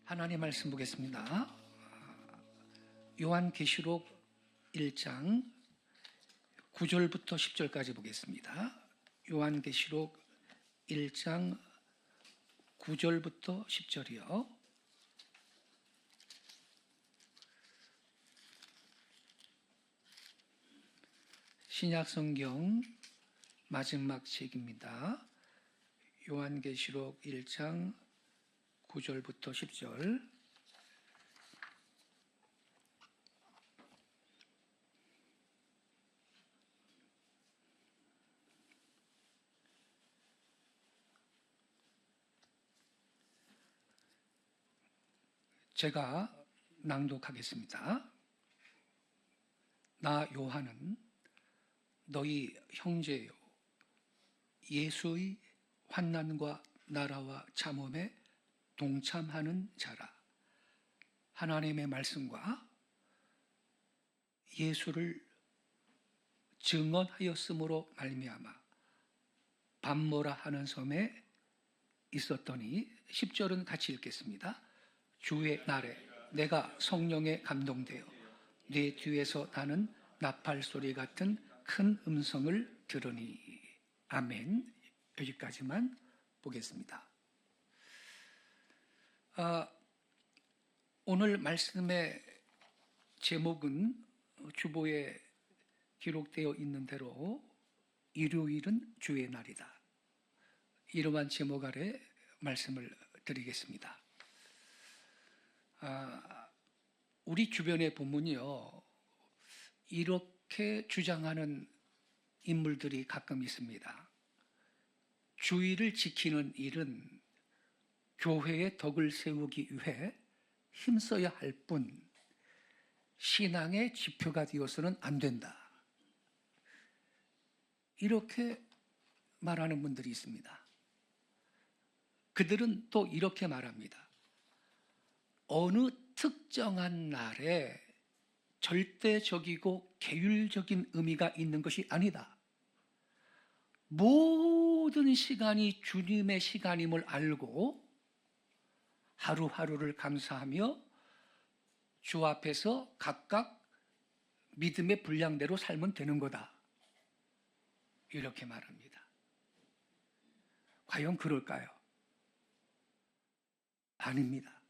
하나님 말씀 보겠습니다. 요한계시록 1장 9절부터 10절까지 보겠습니다. 요한계시록 1장 9절부터 10절이요. 신약성경 마지막 책입니다. 요한계시록 1장 9절부터 10절. 제가 낭독하겠습니다. 나 요한은 너희 형제요 예수의 환난과 나라와 참음에 동참하는 자라. 하나님의 말씀과 예수를 증언하였으므로 말미암아 밤모라 하는 섬에 있었더니 10절은 같이 읽겠습니다. 주의 날에 내가 성령에 감동되어 내 뒤에서 나는 나팔 소리 같은 큰 음성을 들으니. 아멘. 여기까지만 보겠습니다. 오늘 말씀의 제목은 주보에 기록되어 있는 대로 일요일은 주의 날이다. 이러한 제목 아래 말씀을 드리겠습니다. 우리 주변에 보면요, 이렇게 주장하는 인물들이 가끔 있습니다. 주의를 지키는 일은 교회의 덕을 세우기 위해 힘써야 할 뿐 신앙의 지표가 되어서는 안 된다. 이렇게 말하는 분들이 있습니다. 그들은 또 이렇게 말합니다. 어느 특정한 날에 절대적이고 계율적인 의미가 있는 것이 아니다. 모든 시간이 주님의 시간임을 알고 하루하루를 감사하며 주 앞에서 각각 믿음의 분량대로 살면 되는 거다. 이렇게 말합니다. 과연 그럴까요? 아닙니다.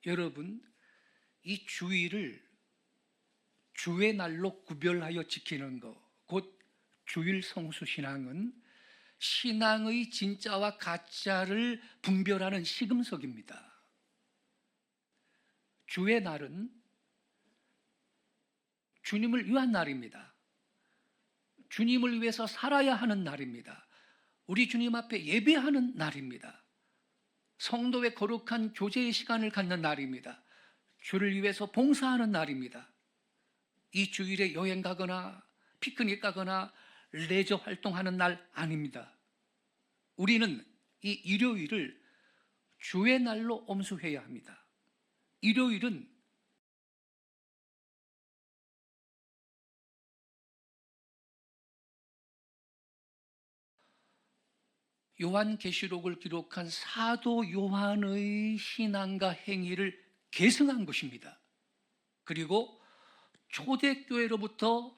여러분, 이 주일을 주의 날로 구별하여 지키는 것, 곧 주일 성수 신앙은 신앙의 진짜와 가짜를 분별하는 시금석입니다. 주의 날은 주님을 위한 날입니다. 주님을 위해서 살아야 하는 날입니다. 우리 주님 앞에 예배하는 날입니다. 성도의 거룩한 교제의 시간을 갖는 날입니다. 주를 위해서 봉사하는 날입니다. 이 주일에 여행 가거나 피크닉 가거나 레저 활동하는 날 아닙니다. 우리는 이 일요일을 주의 날로 엄수해야 합니다. 일요일은 요한계시록을 기록한 사도 요한의 신앙과 행위를 계승한 것입니다. 그리고 초대교회로부터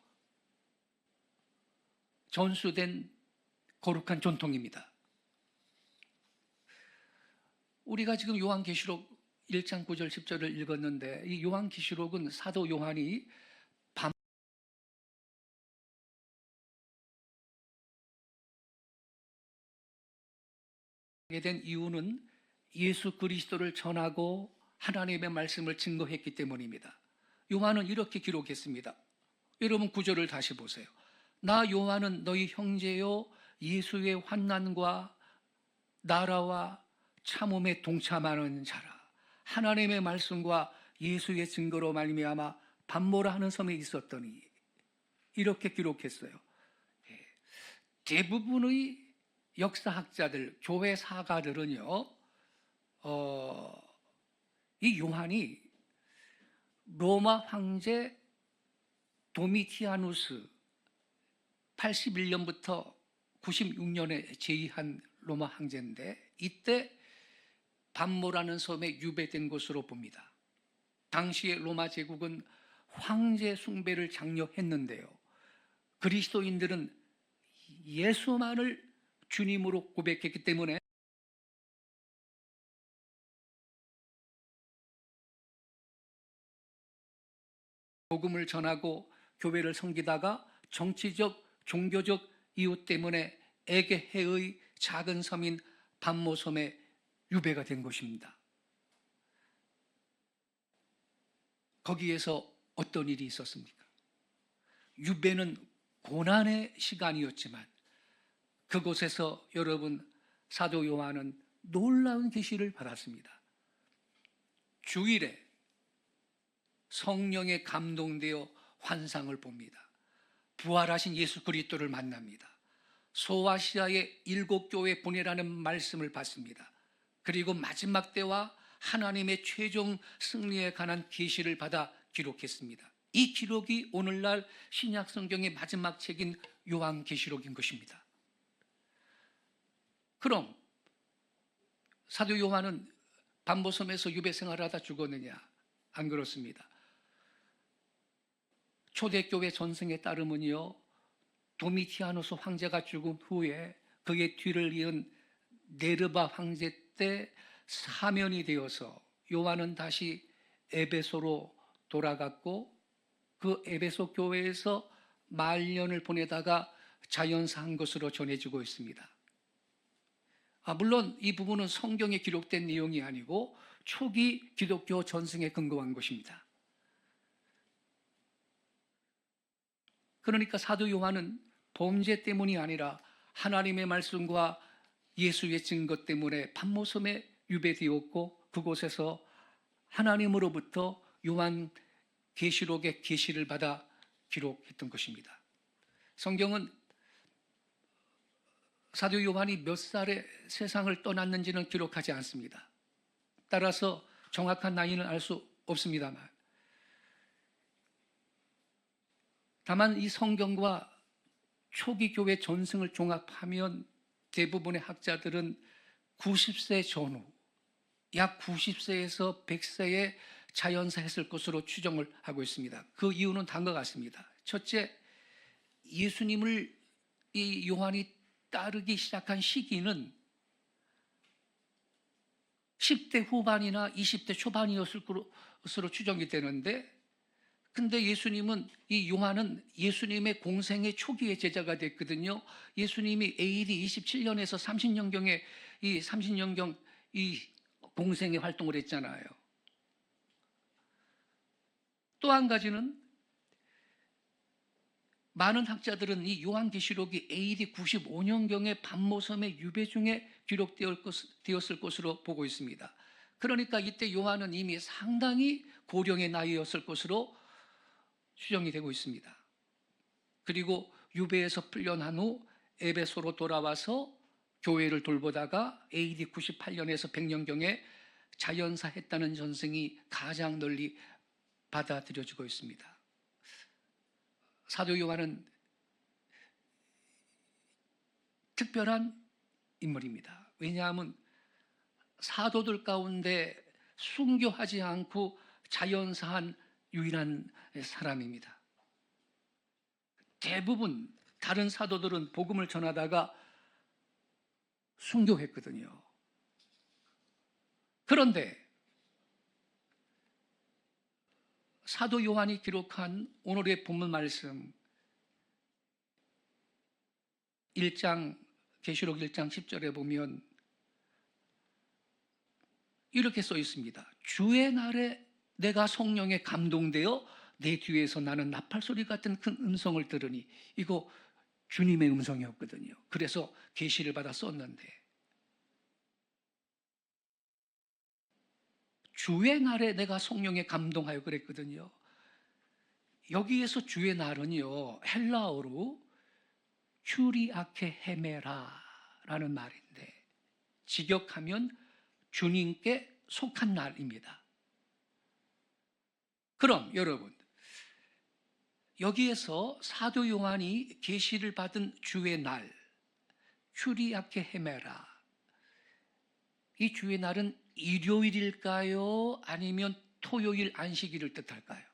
전수된 거룩한 전통입니다. 우리가 지금 요한계시록 1장 9절 10절을 읽었는데, 이 요한계시록은 사도 요한이 밤에 된 이유는 예수 그리스도를 전하고 하나님의 말씀을 증거했기 때문입니다. 요한은 이렇게 기록했습니다. 여러분 9절을 다시 보세요. 나 요한은 너희 형제요 예수의 환난과 나라와 참음에 동참하는 자라. 하나님의 말씀과 예수의 증거로 말미암아 밤모라 하는 섬에 있었더니. 이렇게 기록했어요. 대부분의 역사학자들, 교회 사가들은요, 이 요한이 로마 황제 도미티아누스 81년부터 96년에 제위한 로마 황제인데, 이때 반모라는 섬에 유배된 것으로 봅니다. 당시의 로마 제국은 황제 숭배를 장려했는데요. 그리스도인들은 예수만을 주님으로 고백했기 때문에 복음을 전하고 교회를 섬기다가 정치적, 종교적 이유 때문에 에게해의 작은 섬인 반모섬에 유배가 된 것입니다. 거기에서 어떤 일이 있었습니까? 유배는 고난의 시간이었지만 그곳에서 여러분, 사도 요한은 놀라운 계시를 받았습니다. 주일에 성령에 감동되어 환상을 봅니다. 부활하신 예수 그리스도를 만납니다. 소아시아의 7교회 보내라는 말씀을 받습니다. 그리고 마지막 때와 하나님의 최종 승리에 관한 계시를 받아 기록했습니다. 이 기록이 오늘날 신약 성경의 마지막 책인 요한계시록인 것입니다. 그럼 사도 요한은 반모섬에서 유배 생활을 하다 죽었느냐? 안 그렇습니다. 초대교회 전승에 따르면요, 도미티아누스 황제가 죽은 후에 그의 뒤를 이은 네르바 황제 때 사면이 되어서 요한은 다시 에베소로 돌아갔고 그 에베소 교회에서 말년을 보내다가 자연사한 것으로 전해지고 있습니다. 물론 이 부분은 성경에 기록된 내용이 아니고 초기 기독교 전승에 근거한 것입니다. 그러니까 사도 요한은 범죄 때문이 아니라 하나님의 말씀과 예수의 증거 때문에 반모섬에 유배되었고 그곳에서 하나님으로부터 요한 계시록의 계시를 받아 기록했던 것입니다. 성경은 사도 요한이 몇 살에 세상을 떠났는지는 기록하지 않습니다. 따라서 정확한 나이는 알 수 없습니다만, 다만 이 성경과 초기 교회 전승을 종합하면 대부분의 학자들은 90세 전후, 약 90세에서 100세에 자연사했을 것으로 추정을 하고 있습니다. 그 이유는 다음과 같습니다. 첫째, 예수님을 이 요한이 따르기 시작한 시기는 10대 후반이나 20대 초반이었을 것으로 추정이 되는데, 근데 예수님은, 이 요한은 예수님의 공생의 초기의 제자가 됐거든요. 예수님이 AD 27년에서 30년경에 이 30년경 이 공생의 활동을 했잖아요. 또 한 가지는 많은 학자들은 이 요한계시록이 AD 95년경에 반모섬의 유배 중에 기록되었을 것으로 보고 있습니다. 그러니까 이때 요한은 이미 상당히 고령의 나이였을 것으로 추정이 되고 있습니다. 그리고 유배에서 풀려난 후 에베소로 돌아와서 교회를 돌보다가 AD 98년에서 100년경에 자연사했다는 전승이 가장 널리 받아들여지고 있습니다. 사도 요한은 특별한 인물입니다. 왜냐하면 사도들 가운데 순교하지 않고 자연사한 유일한 사람입니다. 대부분 다른 사도들은 복음을 전하다가 순교했거든요. 그런데 사도 요한이 기록한 오늘의 본문 말씀 1장, 계시록 1장 10절에 보면 이렇게 써 있습니다. 주의 날에 내가 성령에 감동되어 내 뒤에서 나는 나팔소리 같은 큰 음성을 들으니, 이거 주님의 음성이었거든요. 그래서 계시를 받아 썼는데, 주의 날에 내가 성령에 감동하여 그랬거든요. 여기에서 주의 날은요, 헬라어로 큐리아케 헤메라라는 말인데 직역하면 주님께 속한 날입니다. 그럼 여러분, 여기에서 사도 요한이 계시를 받은 주의 날, 큐리아케 헤메라, 이 주의 날은 일요일일까요? 아니면 토요일 안식일을 뜻할까요?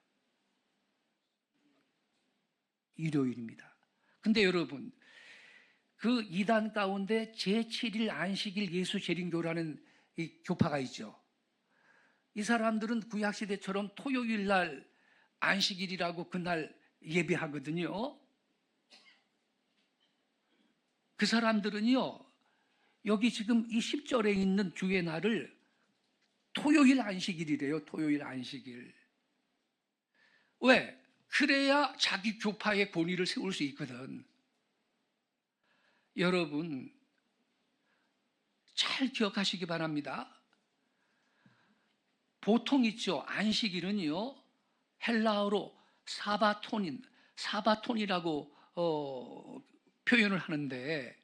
일요일입니다. 근데 여러분, 그 이단 가운데 제7일 안식일 예수 재림교라는 이 교파가 있죠. 이 사람들은 구약시대처럼 토요일 날 안식일이라고 그날 예배하거든요. 그 사람들은요, 여기 지금 이 10절에 있는 주의 날을 토요일 안식일이래요. 토요일 안식일. 왜? 그래야 자기 교파의 권위를 세울 수 있거든. 여러분, 잘 기억하시기 바랍니다. 보통 있죠. 안식일은요, 헬라어로 사바톤이라고 표현을 하는데,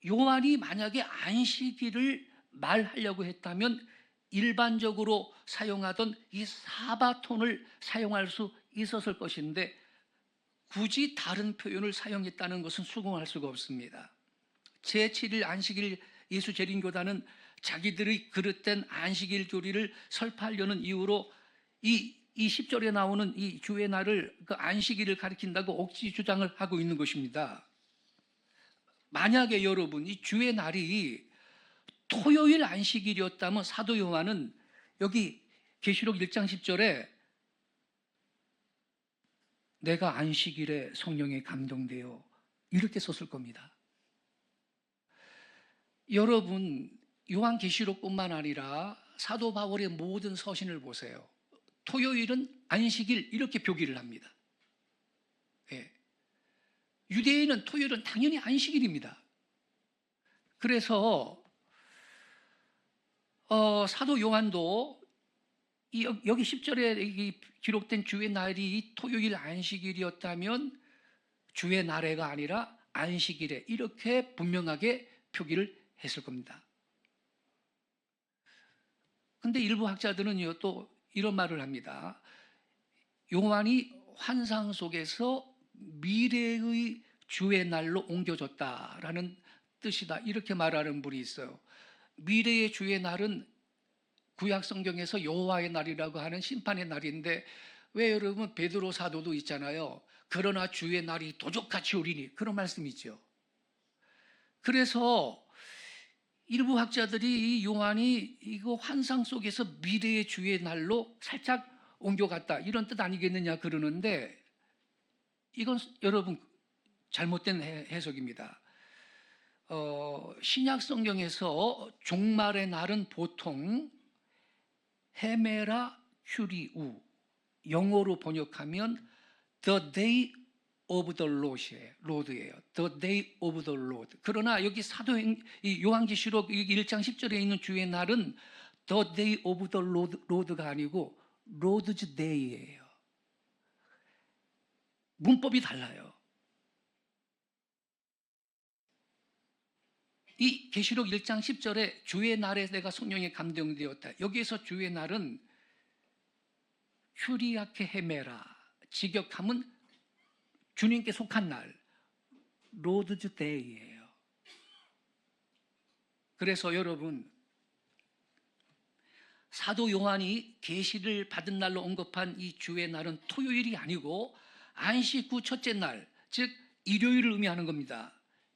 요한이 만약에 안식일을 말하려고 했다면 일반적으로 사용하던 이 사바톤을 사용할 수 있었을 것인데, 굳이 다른 표현을 사용했다는 것은 수긍할 수가 없습니다. 제7일 안식일 예수 재림교단은 자기들의 그릇된 안식일 교리를 설파하려는 이유로 이 10절에 나오는 이 주의 날을 그 안식일을 가리킨다고 억지 주장을 하고 있는 것입니다. 만약에 여러분 이 주의 날이 토요일 안식일이었다면 사도 요한은 여기 계시록 1장 10절에 내가 안식일에 성령에 감동되어 이렇게 썼을 겁니다. 여러분, 요한계시록뿐만 아니라 사도 바울의 모든 서신을 보세요. 토요일은 안식일 이렇게 표기를 합니다. 예. 유대인은 토요일은 당연히 안식일입니다. 그래서 사도 요한도 여기 10절에 기록된 주의 날이 토요일 안식일이었다면 주의 날에가 아니라 안식일에 이렇게 분명하게 표기를 했을 겁니다. 근데 일부 학자들은요, 또 이런 말을 합니다. 요한이 환상 속에서 미래의 주의 날로 옮겨졌다라는 뜻이다. 이렇게 말하는 분이 있어요. 미래의 주의 날은 구약 성경에서 여호와의 날이라고 하는 심판의 날인데, 왜 여러분 베드로 사도도 있잖아요. 그러나 주의 날이 도적같이 오리니, 그런 말씀이 있죠. 그래서 일부 학자들이 이 요한이 이거 환상 속에서 미래의 주의 날로 살짝 옮겨갔다 이런 뜻 아니겠느냐 그러는데, 이건 여러분 잘못된 해석입니다. 신약 성경에서 종말의 날은 보통 헤메라 큐리우, 영어로 번역하면 The Day of the Lord예요. The Day of the Lord. 그러나 여기 요한계시록 1장 10절에 있는 주의 날은 The Day of the Lord가 아니고 Lord's Day예요. 문법이 달라요. 이 계시록 1장 10절에 주의 날에 내가 성령에 감동되었다. 여기에서 주의 날은 큐리아케 헤메라, 직역하면 주님께 속한 날, 로드즈 데이예요. 그래서 여러분, 사도 요한이 계시를 받은 날로 언급한 이 주의 날은 토요일이 아니고 안식 후 첫째 날, 즉 일요일을 의미하는 겁니다.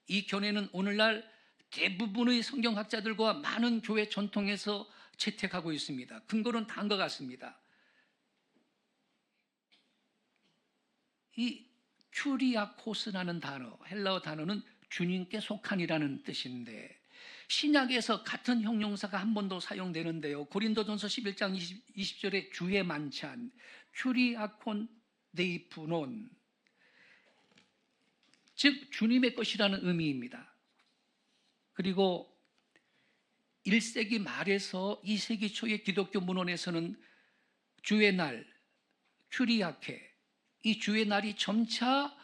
이 견해는 오늘날 대부분의 성경학자들과 많은 교회 전통에서 채택하고 있습니다. 근거는 다음과 같습니다. 이 큐리아코스라는 단어, 헬라어 단어는 주님께 속한이라는 뜻인데, 신약에서 같은 형용사가 한 번 더 사용되는데요. 고린도전서 11장 20절에 주의 만찬, 큐리아콘 데이푸논, 즉 주님의 것이라는 의미입니다. 그리고 1세기 말에서 2세기 초의 기독교 문헌에서는 주의 날, 큐리아케, 이 주의 날이 점차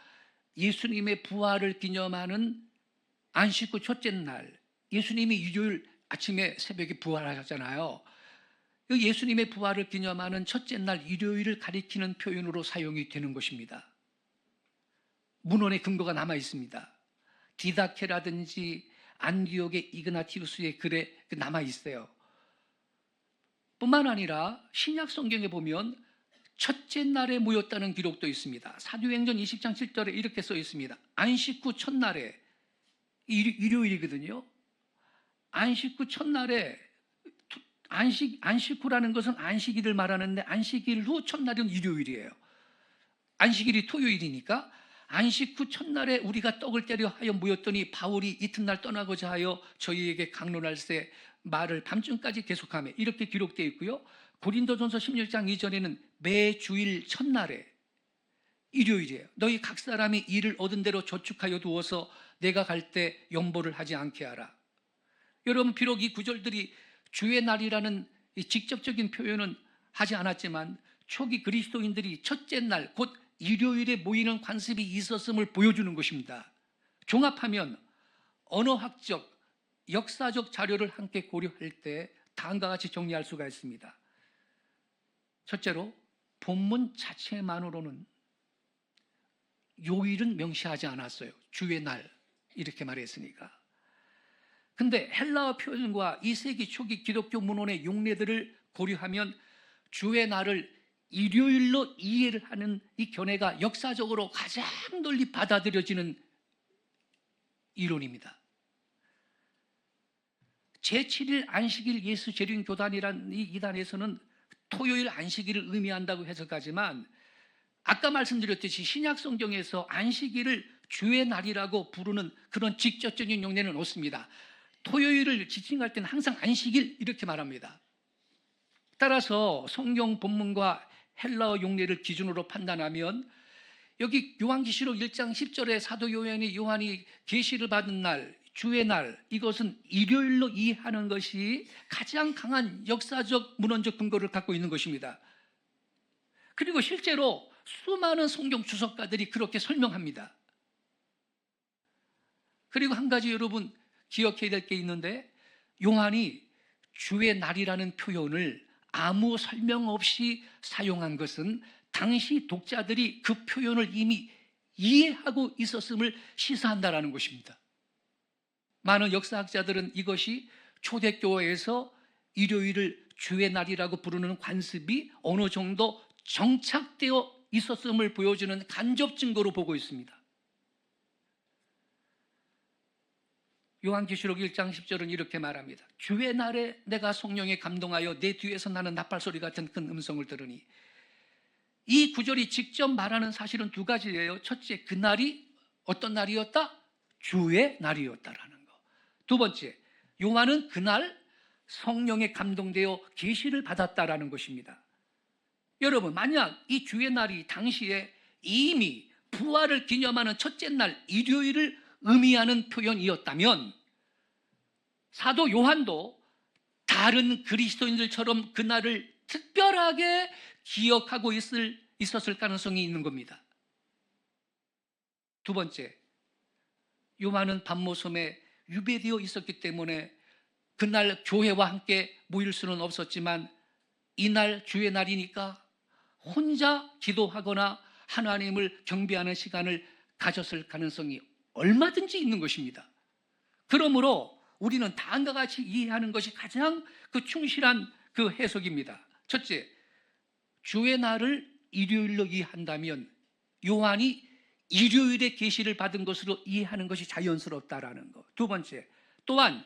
예수님의 부활을 기념하는 안식 후 첫째 날, 예수님이 일요일 아침에 새벽에 부활하셨잖아요. 예수님의 부활을 기념하는 첫째 날 일요일을 가리키는 표현으로 사용이 되는 것입니다. 문헌의 근거가 남아 있습니다. 디다케라든지 안디옥의 이그나티우스의 글에 남아 있어요. 뿐만 아니라 신약 성경에 보면 첫째 날에 모였다는 기록도 있습니다. 사도행전 20장 7절에 이렇게 써 있습니다. 안식 후 첫날에, 일요일이거든요. 안식 후 첫날에, 안식 후라는 것은 안식일을 말하는데 안식일 후 첫날은 일요일이에요. 안식일이 토요일이니까 안식 후 첫날에 우리가 떡을 떼려 하여 모였더니 바울이 이튿날 떠나고자 하여 저희에게 강론할세 말을 밤중까지 계속하며 이렇게 기록되어 있고요. 고린도전서 16장 2절에는 매 주일 첫날에 일요일이에요. 너희 각 사람이 일을 얻은 대로 저축하여 두어서 내가 갈 때 연보를 하지 않게 하라. 여러분, 비록 이 구절들이 주의 날이라는 이 직접적인 표현은 하지 않았지만 초기 그리스도인들이 첫째 날 곧 일요일에 모이는 관습이 있었음을 보여주는 것입니다. 종합하면 언어학적, 역사적 자료를 함께 고려할 때 다음과 같이 정리할 수가 있습니다. 첫째로, 본문 자체만으로는 요일은 명시하지 않았어요. 주의 날 이렇게 말했으니까. 근데 헬라어 표현과 2세기 초기 기독교 문헌의 용례들을 고려하면 주의 날을 일요일로 이해를 하는 이 견해가 역사적으로 가장 널리 받아들여지는 이론입니다. 제7일 안식일 예수 재림 교단이라는 이 이단에서는 토요일 안식일을 의미한다고 해석하지만 아까 말씀드렸듯이 신약 성경에서 안식일을 주의 날이라고 부르는 그런 직접적인 용례는 없습니다. 토요일을 지칭할 때는 항상 안식일 이렇게 말합니다. 따라서 성경 본문과 헬라어 용례를 기준으로 판단하면 여기 요한계시록 1장 10절에 사도 요한이 계시를 받은 날, 주의 날, 이것은 일요일로 이해하는 것이 가장 강한 역사적 문헌적 근거를 갖고 있는 것입니다. 그리고 실제로 수많은 성경 주석가들이 그렇게 설명합니다. 그리고 한 가지 여러분 기억해야 될 게 있는데, 요한이 주의 날이라는 표현을 아무 설명 없이 사용한 것은 당시 독자들이 그 표현을 이미 이해하고 있었음을 시사한다라는 것입니다. 많은 역사학자들은 이것이 초대교회에서 일요일을 주의 날이라고 부르는 관습이 어느 정도 정착되어 있었음을 보여주는 간접 증거로 보고 있습니다. 요한계시록 1장 10절은 이렇게 말합니다. 주의 날에 내가 성령에 감동하여 내 뒤에서 나는 나팔소리 같은 큰 음성을 들으니, 이 구절이 직접 말하는 사실은 두 가지예요. 첫째, 그날이 어떤 날이었다? 주의 날이었다라는 거. 두 번째, 요한은 그날 성령에 감동되어 계시를 받았다라는 것입니다. 여러분, 만약 이 주의 날이 당시에 이미 부활을 기념하는 첫째 날 일요일을 의미하는 표현이었다면 사도 요한도 다른 그리스도인들처럼 그날을 특별하게 기억하고 있었을 가능성이 있는 겁니다. 두 번째, 요한은 밤모섬에 유배되어 있었기 때문에 그날 교회와 함께 모일 수는 없었지만 이날 주의 날이니까 혼자 기도하거나 하나님을 경배하는 시간을 가졌을 가능성이 얼마든지 있는 것입니다. 그러므로 우리는 다음과 같이 이해하는 것이 가장 충실한 해석입니다. 첫째, 주의 날을 일요일로 이해한다면 요한이 일요일에 계시를 받은 것으로 이해하는 것이 자연스럽다라는 것. 두 번째, 또한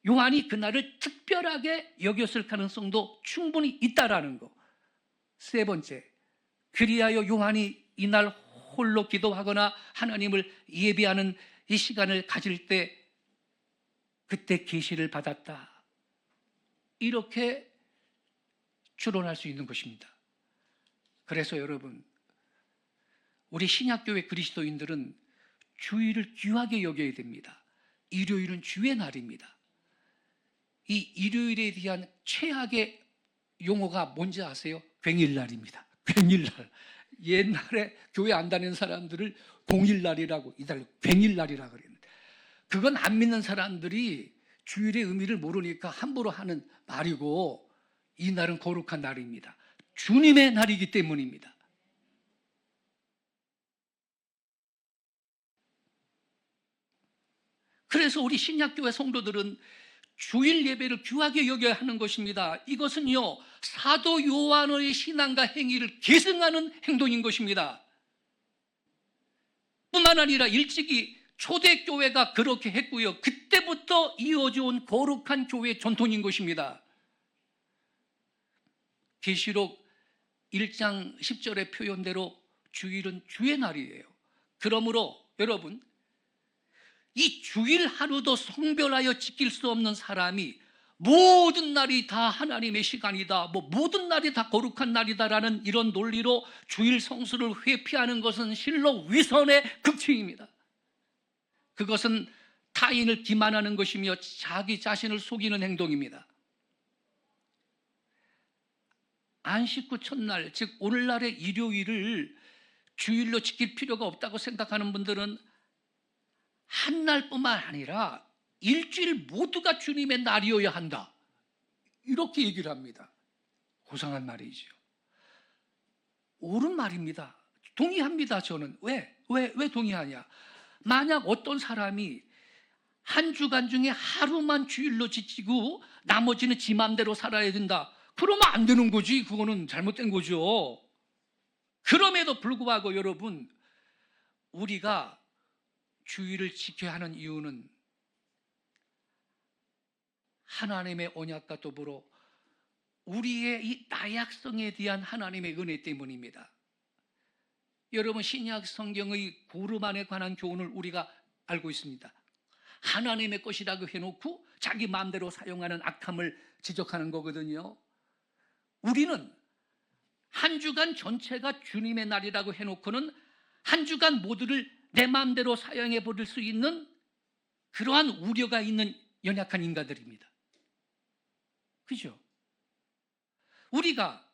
요한이 그날을 특별하게 여겼을 가능성도 충분히 있다라는 것. 세 번째, 그리하여 요한이 이날 홀로 기도하거나 하나님을 예배하는 이 시간을 가질 때 그때 계시를 받았다, 이렇게 추론할 수 있는 것입니다. 그래서 여러분, 우리 신약교회 그리스도인들은 주일을 귀하게 여겨야 됩니다. 일요일은 주의 날입니다. 이 일요일에 대한 최악의 용어가 뭔지 아세요? 괭일날입니다. 괭일날. 옛날에 교회 안 다니는 사람들을 공일날이라고, 이달 괭일날이라고 그랬는데, 그건 안 믿는 사람들이 주일의 의미를 모르니까 함부로 하는 말이고, 이 날은 거룩한 날입니다. 주님의 날이기 때문입니다. 그래서 우리 신약교회 성도들은 주일 예배를 귀하게 여겨야 하는 것입니다. 이것은요, 사도 요한의 신앙과 행위를 계승하는 행동인 것입니다. 뿐만 아니라 일찍이 초대교회가 그렇게 했고요, 그때부터 이어져 온 거룩한 교회 전통인 것입니다. 계시록 1장 10절의 표현대로 주일은 주의 날이에요. 그러므로 여러분, 이 주일 하루도 성별하여 지킬 수 없는 사람이 모든 날이 다 하나님의 시간이다, 모든 날이 다 거룩한 날이다라는 이런 논리로 주일 성수를 회피하는 것은 실로 위선의 극치입니다. 그것은 타인을 기만하는 것이며 자기 자신을 속이는 행동입니다. 안식 후 첫날, 즉 오늘날의 일요일을 주일로 지킬 필요가 없다고 생각하는 분들은 한 날뿐만 아니라 일주일 모두가 주님의 날이어야 한다, 이렇게 얘기를 합니다. 고상한 말이죠. 옳은 말입니다. 동의합니다. 저는. 왜 동의하냐? 만약 어떤 사람이 한 주간 중에 하루만 주일로 지키고 나머지는 지 맘대로 살아야 된다, 그러면 안 되는 거지. 그거는 잘못된 거죠. 그럼에도 불구하고 여러분, 우리가 주일을 지켜야 하는 이유는 하나님의 언약과 더불어 우리의 이 나약성에 대한 하나님의 은혜 때문입니다. 여러분, 신약 성경의 고르만에 관한 교훈을 우리가 알고 있습니다. 하나님의 것이라고 해놓고 자기 마음대로 사용하는 악함을 지적하는 거거든요. 우리는 한 주간 전체가 주님의 날이라고 해놓고는 한 주간 모두를 내 마음대로 사용해 버릴 수 있는 그러한 우려가 있는 연약한 인간들입니다. 그죠? 우리가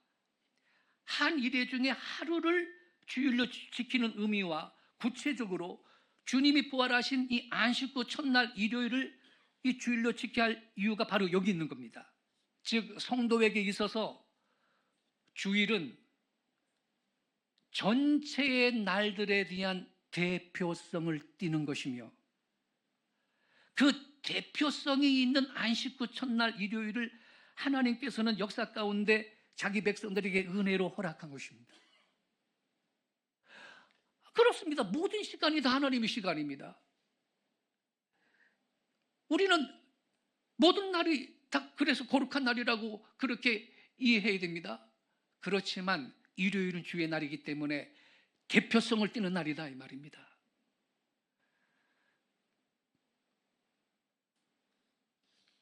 한 일회 중에 하루를 주일로 지키는 의미와 구체적으로 주님이 부활하신 이 안식 후 첫날 일요일을 이 주일로 지켜야 할 이유가 바로 여기 있는 겁니다. 즉 성도에게 있어서 주일은 전체의 날들에 대한 대표성을 띠는 것이며, 그 대표성이 있는 안식 후 첫날 일요일을 하나님께서는 역사 가운데 자기 백성들에게 은혜로 허락한 것입니다. 그렇습니다. 모든 시간이 다 하나님의 시간입니다. 우리는 모든 날이 다 그래서 거룩한 날이라고 그렇게 이해해야 됩니다. 그렇지만 일요일은 주의 날이기 때문에 대표성을 띠는 날이다, 이 말입니다.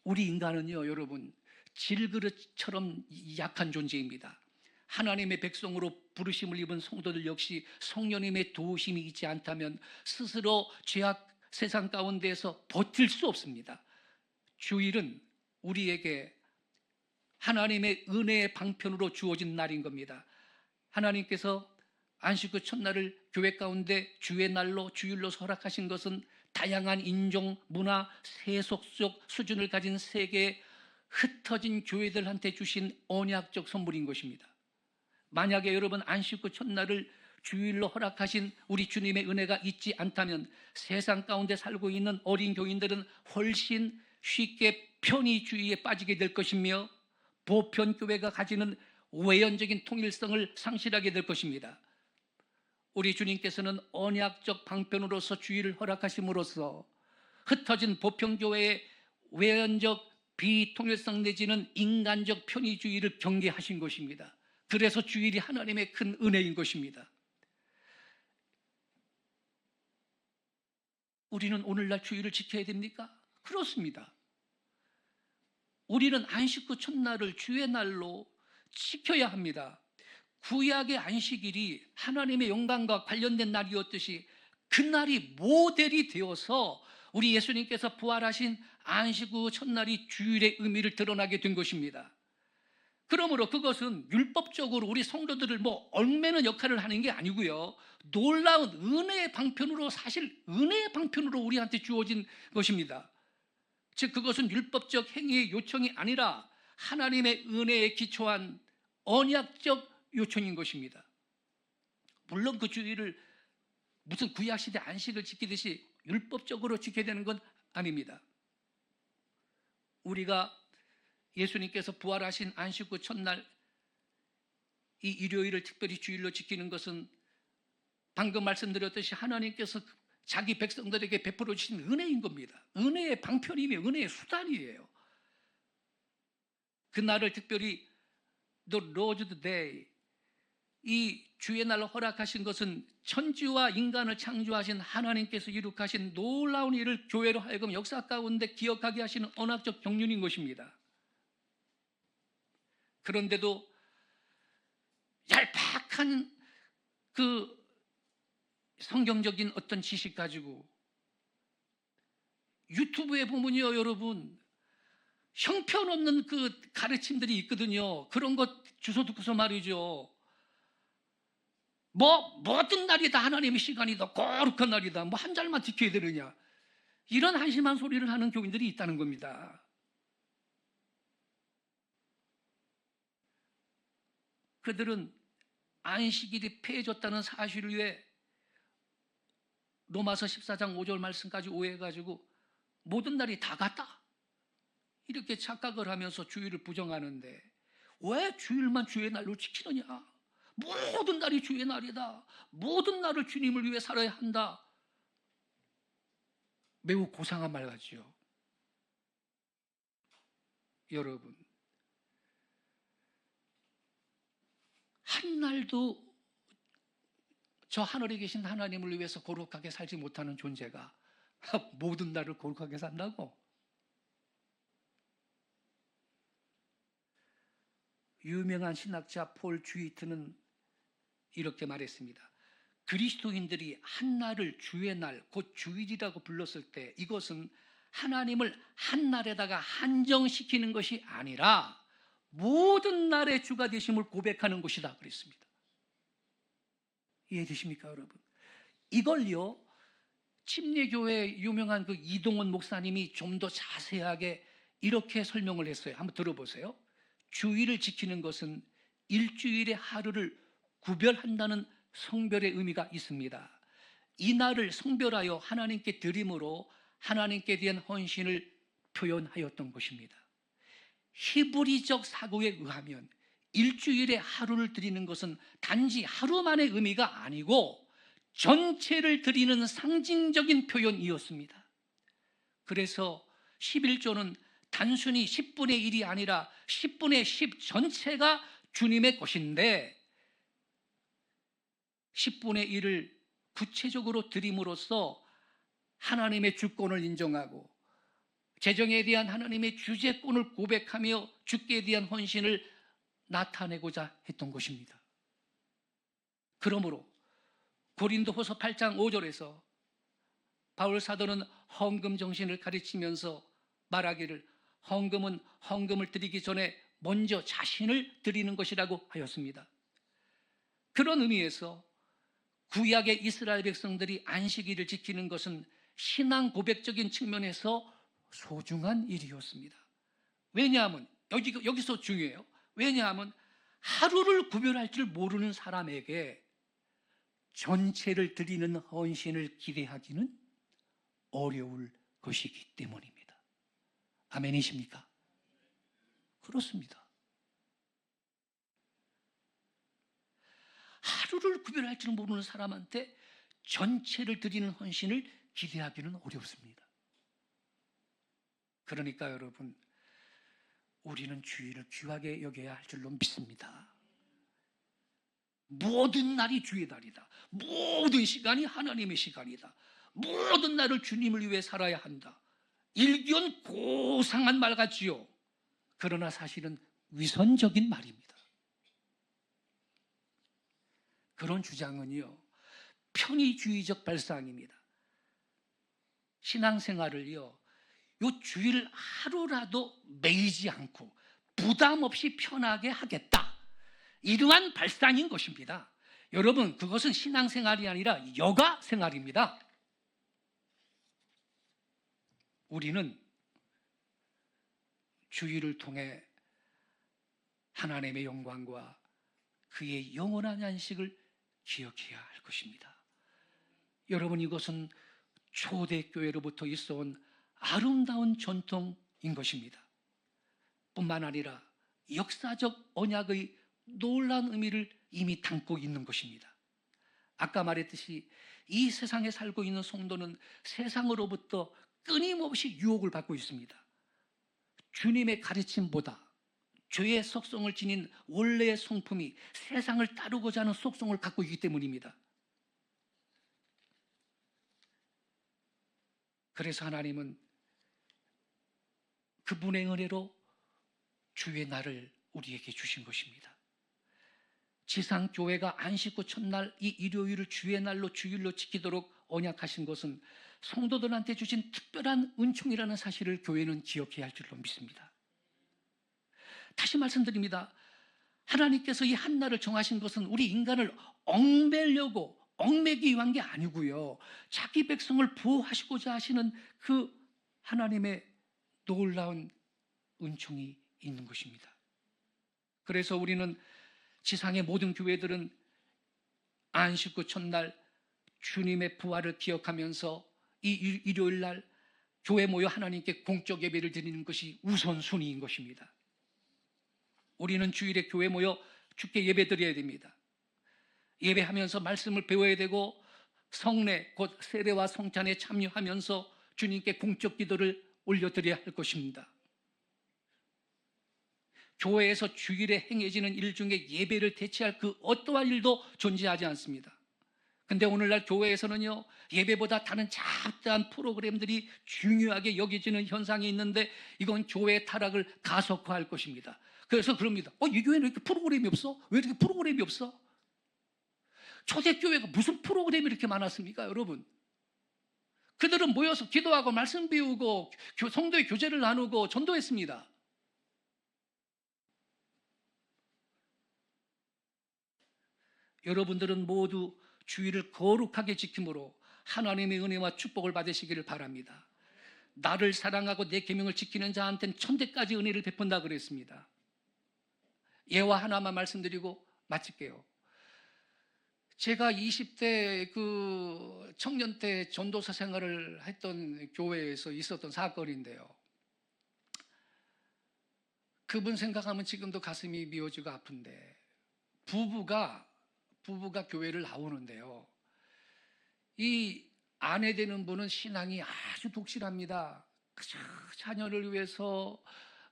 우리 인간은요, 여러분, 질그릇처럼 약한 존재입니다. 하나님의 백성으로 부르심을 입은 성도들 역시 성령님의 도우심이 있지 않다면 스스로 죄악 세상 가운데에서 버틸 수 없습니다. 주일은 우리에게 하나님의 은혜의 방편으로 주어진 날인 겁니다. 하나님께서 안식 후 첫날을 교회 가운데 주의 날로 주일로 허락하신 것은 다양한 인종, 문화, 세속적 수준을 가진 세계의 흩어진 교회들한테 주신 언약적 선물인 것입니다. 만약에 여러분 안식 후 첫날을 주일로 허락하신 우리 주님의 은혜가 있지 않다면 세상 가운데 살고 있는 어린 교인들은 훨씬 쉽게 편의주의에 빠지게 될 것이며 보편교회가 가지는 외연적인 통일성을 상실하게 될 것입니다. 우리 주님께서는 언약적 방편으로서 주일을 허락하심으로써 흩어진 보편교회의 외연적 비통일성 내지는 인간적 편의주의를 경계하신 것입니다. 그래서 주일이 하나님의 큰 은혜인 것입니다. 우리는 오늘날 주일을 지켜야 됩니까? 그렇습니다. 우리는 안식 후 첫날을 주의 날로 지켜야 합니다. 구약의 안식일이 하나님의 영광과 관련된 날이었듯이 그날이 모델이 되어서 우리 예수님께서 부활하신 안식 후 첫날이 주일의 의미를 드러나게 된 것입니다. 그러므로 그것은 율법적으로 우리 성도들을 얽매는 역할을 하는 게 아니고요, 놀라운 은혜의 방편으로, 사실 은혜의 방편으로 우리한테 주어진 것입니다. 즉 그것은 율법적 행위의 요청이 아니라 하나님의 은혜에 기초한 언약적 요청인 것입니다. 물론 그 주일을 무슨 구약시대 안식을 지키듯이 율법적으로 지켜야 되는 건 아닙니다. 우리가 예수님께서 부활하신 안식 후 첫날 이 일요일을 특별히 주일로 지키는 것은 방금 말씀드렸듯이 하나님께서 자기 백성들에게 베풀어 주신 은혜인 겁니다. 은혜의 방편이며 은혜의 수단이에요. 그날을 특별히 The Lord's Day, 이 주의 날을 허락하신 것은 천지와 인간을 창조하신 하나님께서 이룩하신 놀라운 일을 교회로 하여금 역사 가운데 기억하게 하시는 언약적 경륜인 것입니다. 그런데도 얄팍한 그 성경적인 어떤 지식 가지고 유튜브에 보면요, 여러분, 형편없는 그 가르침들이 있거든요. 그런 것 주워 듣고서 말이죠. 모든 날이 다 하나님의 시간이다. 거룩한 날이다. 한 잘만 지켜야 되느냐. 이런 한심한 소리를 하는 교인들이 있다는 겁니다. 그들은 안식일이 폐해졌다는 사실 위에 로마서 14장 5절 말씀까지 오해해가지고 모든 날이 다 같다, 이렇게 착각을 하면서 주일을 부정하는데, 왜 주일만 주의 날로 지키느냐. 모든 날이 주의 날이다. 모든 날을 주님을 위해 살아야 한다. 매우 고상한 말 같지요. 여러분, 한 날도 저 하늘에 계신 하나님을 위해서 거룩하게 살지 못하는 존재가 모든 날을 거룩하게 산다고? 유명한 신학자 폴 주이트는 이렇게 말했습니다. 그리스도인들이 한 날을 주의 날, 곧 주일이라고 불렀을 때 이것은 하나님을 한 날에다가 한정시키는 것이 아니라 모든 날의 주가 되심을 고백하는 것이다 그랬습니다. 이해되십니까, 여러분? 이걸요, 침례교회 유명한 그 이동원 목사님이 좀 더 자세하게 이렇게 설명을 했어요. 한번 들어보세요. 주일을 지키는 것은 일주일의 하루를 구별한다는 성별의 의미가 있습니다. 이 날을 성별하여 하나님께 드림으로 하나님께 대한 헌신을 표현하였던 것입니다. 히브리적 사고에 의하면 일주일에 하루를 드리는 것은 단지 하루만의 의미가 아니고 전체를 드리는 상징적인 표현이었습니다. 그래서 11조는 단순히 10분의 1이 아니라 10분의 10 전체가 주님의 것인데 10분의 1을 구체적으로 드림으로써 하나님의 주권을 인정하고 재정에 대한 하나님의 주재권을 고백하며 주께 대한 헌신을 나타내고자 했던 것입니다. 그러므로 고린도후서 8장 5절에서 바울 사도는 헌금 정신을 가르치면서 말하기를 헌금은 헌금을 드리기 전에 먼저 자신을 드리는 것이라고 하였습니다. 그런 의미에서 구약의 이스라엘 백성들이 안식일을 지키는 것은 신앙 고백적인 측면에서 소중한 일이었습니다. 왜냐하면 여기서 중요해요. 왜냐하면 하루를 구별할 줄 모르는 사람에게 전체를 드리는 헌신을 기대하기는 어려울 것이기 때문입니다. 아멘이십니까? 그렇습니다. 하루를 구별할 줄 모르는 사람한테 전체를 드리는 헌신을 기대하기는 어렵습니다. 그러니까 여러분, 우리는 주일을 귀하게 여겨야 할 줄로 믿습니다. 모든 날이 주의 날이다. 모든 시간이 하나님의 시간이다. 모든 날을 주님을 위해 살아야 한다. 일견 고상한 말 같지요. 그러나 사실은 위선적인 말입니다. 그런 주장은요, 편의주의적 발상입니다. 신앙생활을요, 요 주일 하루라도 매이지 않고 부담 없이 편하게 하겠다, 이러한 발상인 것입니다. 여러분, 그것은 신앙생활이 아니라 여가생활입니다. 우리는 주일을 통해 하나님의 영광과 그의 영원한 안식을 기억해야 할 것입니다. 여러분, 이것은 초대교회로부터 있어온 아름다운 전통인 것입니다. 뿐만 아니라 역사적 언약의 놀라운 의미를 이미 담고 있는 것입니다. 아까 말했듯이 이 세상에 살고 있는 성도는 세상으로부터 끊임없이 유혹을 받고 있습니다. 주님의 가르침보다 죄의 속성을 지닌 원래의 성품이 세상을 따르고자 하는 속성을 갖고 있기 때문입니다. 그래서 하나님은 그분의 은혜로 주의 날을 우리에게 주신 것입니다. 지상교회가 안식구 첫날 이 일요일을 주의 날로 주일로 지키도록 언약하신 것은 성도들한테 주신 특별한 은총이라는 사실을 교회는 기억해야 할 줄로 믿습니다. 다시 말씀드립니다. 하나님께서 이 한날을 정하신 것은 우리 인간을 얽매기 위한 게 아니고요, 자기 백성을 보호하시고자 하시는 그 하나님의 놀라운 은총이 있는 것입니다. 그래서 우리는 지상의 모든 교회들은 안식구 첫날 주님의 부활을 기억하면서 이 일요일 날 교회 모여 하나님께 공적 예배를 드리는 것이 우선순위인 것입니다. 우리는 주일에 교회 모여 주께 예배 드려야 됩니다. 예배하면서 말씀을 배워야 되고 성례 곧 세례와 성찬에 참여하면서 주님께 공적 기도를 올려드려야 할 것입니다. 교회에서 주일에 행해지는 일 중에 예배를 대체할 그 어떠한 일도 존재하지 않습니다. 근데 오늘날 교회에서는요, 예배보다 다른 잡다한 프로그램들이 중요하게 여겨지는 현상이 있는데 이건 교회의 타락을 가속화할 것입니다. 그래서 그럽니다. 이 교회는 왜 이렇게 프로그램이 없어? 왜 이렇게 프로그램이 없어? 초대교회가 무슨 프로그램이 이렇게 많았습니까, 여러분? 그들은 모여서 기도하고 말씀 배우고 성도의 교제를 나누고 전도했습니다. 여러분들은 모두 주일을 거룩하게 지킴으로 하나님의 은혜와 축복을 받으시기를 바랍니다. 나를 사랑하고 내 계명을 지키는 자한테는 천대까지 은혜를 베푼다 그랬습니다. 예화 하나만 말씀드리고 마칠게요. 제가 20대 그 청년 때 전도사 생활을 했던 교회에서 있었던 사건인데요. 그분 생각하면 지금도 가슴이 미어지고 아픈데, 부부가 교회를 나오는데요, 이 아내 되는 분은 신앙이 아주 독실합니다. 자녀를 위해서,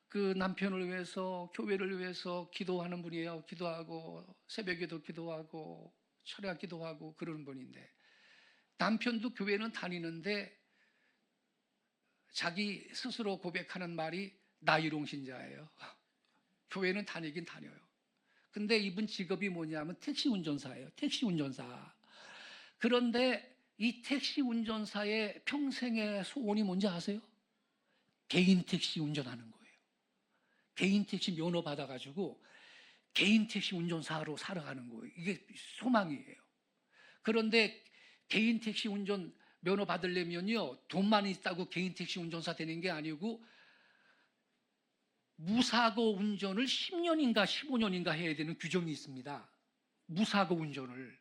그 남편을 위해서, 교회를 위해서 기도하는 분이에요. 기도하고 새벽에도 기도하고 철야 기도하고 그러는 분인데, 남편도 교회는 다니는데 자기 스스로 고백하는 말이 나이롱 신자예요. 교회는 다니긴 다녀요. 근데 이분 직업이 뭐냐면 택시 운전사예요. 택시 운전사. 그런데 이 택시 운전사의 평생의 소원이 뭔지 아세요? 개인 택시 운전하는 거예요. 개인 택시 면허 받아가지고 개인 택시 운전사로 살아가는 거예요. 이게 소망이에요. 그런데 개인 택시 운전 면허 받으려면요, 돈만 있다고 개인 택시 운전사 되는 게 아니고 무사고 운전을 10년인가 15년인가 해야 되는 규정이 있습니다. 무사고 운전을.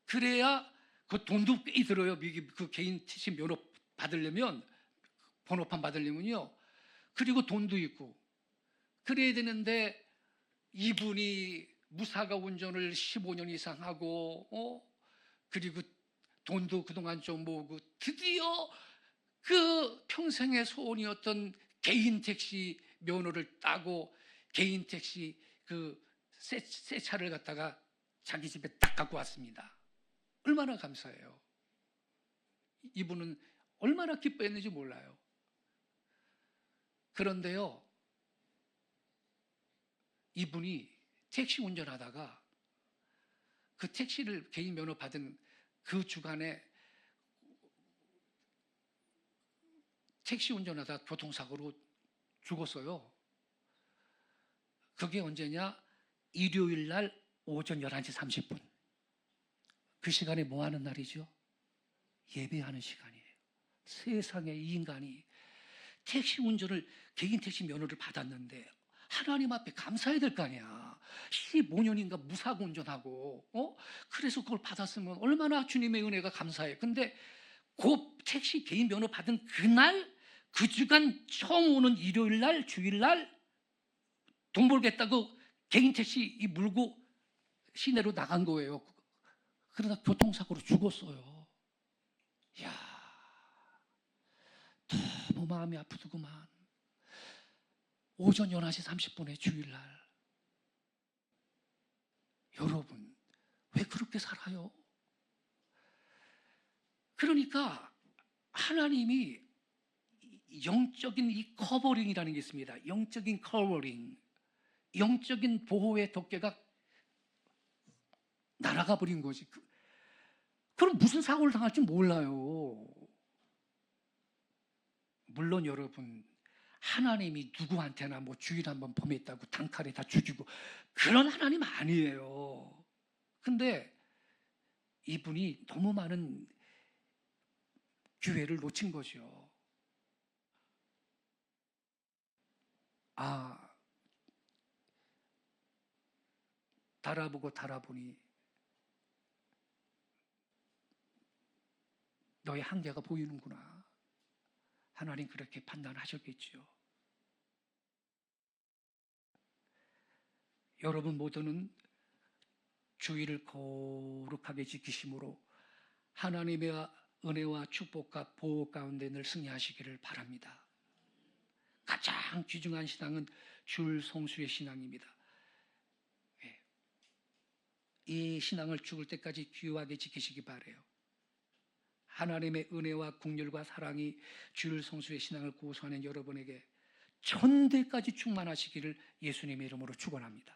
그래야 그 돈도 꽤 들어요. 그 개인 택시 면허 받으려면, 번호판 받으려면요. 그리고 돈도 있고 그래야 되는데, 이분이 무사고 운전을 15년 이상 하고 그리고 돈도 그동안 좀 모으고 드디어 그 평생의 소원이었던 개인 택시 면허를 따고 개인 택시 그 새 차를 갖다가 자기 집에 딱 갖고 왔습니다. 얼마나 감사해요. 이분은 얼마나 기뻐했는지 몰라요. 그런데요, 이분이 택시 운전하다가 그 택시를 개인 면허 받은 그 주간에 택시 운전하다 교통사고로 죽었어요. 그게 언제냐? 일요일 날 오전 11시 30분. 그 시간에 뭐 하는 날이죠? 예배하는 시간이에요. 세상에 이 인간이 택시 운전을, 개인 택시 면허를 받았는데 하나님 앞에 감사해야 될 거 아니야. 15년인가 무사고 운전하고 그래서 그걸 받았으면 얼마나 주님의 은혜가 감사해. 근데 그 택시 개인 면허 받은 그날 그 주간 처음 오는 일요일 날 주일 날 돈 벌겠다고 개인 택시 물고 시내로 나간 거예요. 그러다 교통사고로 죽었어요. 이야, 너무 마음이 아프더구만. 오전 11시 30분에 주일날. 여러분, 왜 그렇게 살아요? 그러니까 하나님이 영적인 이 커버링이라는 게 있습니다. 영적인 커버링, 영적인 보호의 덮개가 날아가 버린 거지. 그럼 무슨 사고를 당할지 몰라요. 물론 여러분, 하나님이 누구한테나 뭐 주일 한번 범했다고 단칼에 다 죽이고 그런 하나님 아니에요. 근데 이분이 너무 많은 기회를 놓친 거죠. 달아보고 달아보니 너의 한계가 보이는구나. 하나님 그렇게 판단하셨겠지요. 여러분 모두는 주의를 거룩하게 지키심으로 하나님의 은혜와 축복과 보호 가운데 늘 승리하시기를 바랍니다. 가장 귀중한 신앙은 줄 성수의 신앙입니다. 이 신앙을 죽을 때까지 귀하게 지키시기 바라요. 하나님의 은혜와 긍휼과 사랑이 줄 성수의 신앙을 고수하는 여러분에게 천대까지 충만하시기를 예수님의 이름으로 축원합니다.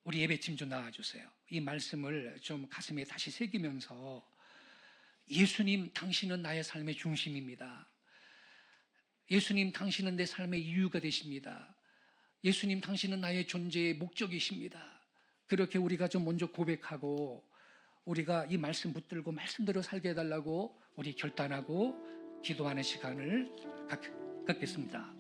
우리 예배팀 좀 나와주세요. 이 말씀을 좀 가슴에 다시 새기면서 예수님 당신은 나의 삶의 중심입니다. 예수님 당신은 내 삶의 이유가 되십니다. 예수님 당신은 나의 존재의 목적이십니다. 그렇게 우리가 좀 먼저 고백하고 우리가 이 말씀 붙들고 말씀대로 살게 해달라고 우리 결단하고 기도하는 시간을 갖겠습니다.